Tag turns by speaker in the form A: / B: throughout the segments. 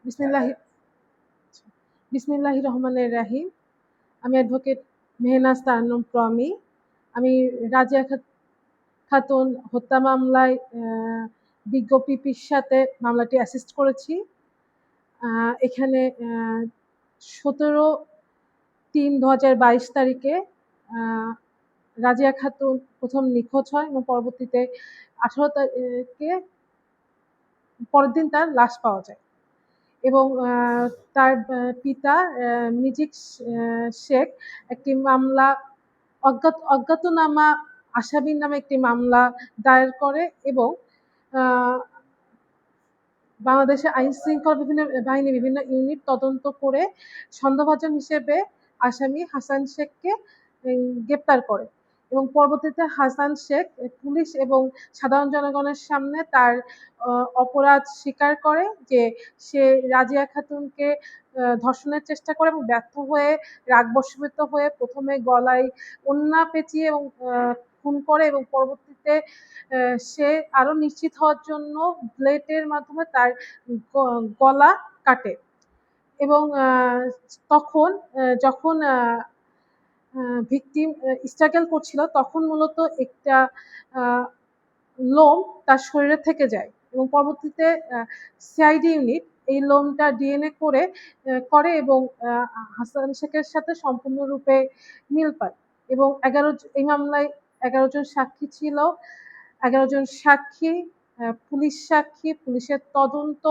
A: বিসমিল্লাহি বিসমিল্লাহির রহমানির রাহিম। আমি অ্যাডভোকেট মেহনাজ তারান্নুম প্রমি। আমি রাজিয়া খাতুন হত্যা মামলায় বিজ্ঞ পিপির সাথে মামলাটি অ্যাসিস্ট করেছি। এখানে 17/3/2022 তারিখে রাজিয়া খাতুন প্রথম নিখোঁজ হয় এবং পরবর্তীতে 18 তারিখে পরের দিন তার লাশ পাওয়া যায় এবং তার পিতা মিজিক শেখ একটি মামলা অজ্ঞাতনামা আসামির নামে একটি মামলা দায়ের করে এবং বাংলাদেশের আইন শৃঙ্খলা বাহিনী বিভিন্ন ইউনিট তদন্ত করে সন্দেহভাজন হিসেবে আসামি হাসান শেখকে গ্রেপ্তার করে এবং পরবর্তীতে হাসান শেখ পুলিশ এবং সাধারণ জনগণের সামনে তার অপরাধ স্বীকার করে যে সে রাজিয়া খাতুনকে ধর্ষণের চেষ্টা করে এবং ব্যর্থ হয়ে রাগবশীভূত হয়ে প্রথমে গলায় ওড়না পেঁচিয়ে এবং খুন করে এবং পরবর্তীতে সে আরো নিশ্চিত হওয়ার জন্য ব্লেডের মাধ্যমে তার গলা কাটে এবং তখন যখন ভিকটিম স্ট্রাগল করছিল তখন মূলত একটা লোম তার শরীরে থেকে যায় এবং পরবর্তীতে সিআইডি ইউনিট এই লোমটা ডিএনএ করে এবং হাসান শেখের সাথে সম্পূর্ণরূপে মিল পায় এবং এই মামলায় 11 জন সাক্ষী ছিল। 11 জন সাক্ষী, পুলিশ সাক্ষী, পুলিশের তদন্ত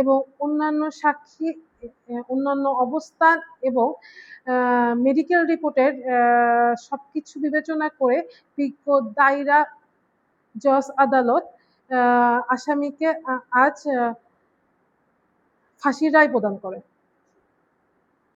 A: এবং অন্যান্য সাক্ষী, অন্যান্য অবস্থান এবং মেডিকেল রিপোর্টের সবকিছু বিবেচনা করে বিজ্ঞ দায়রা জজ আদালত আসামিকে আজ ফাঁসির রায় প্রদান করে।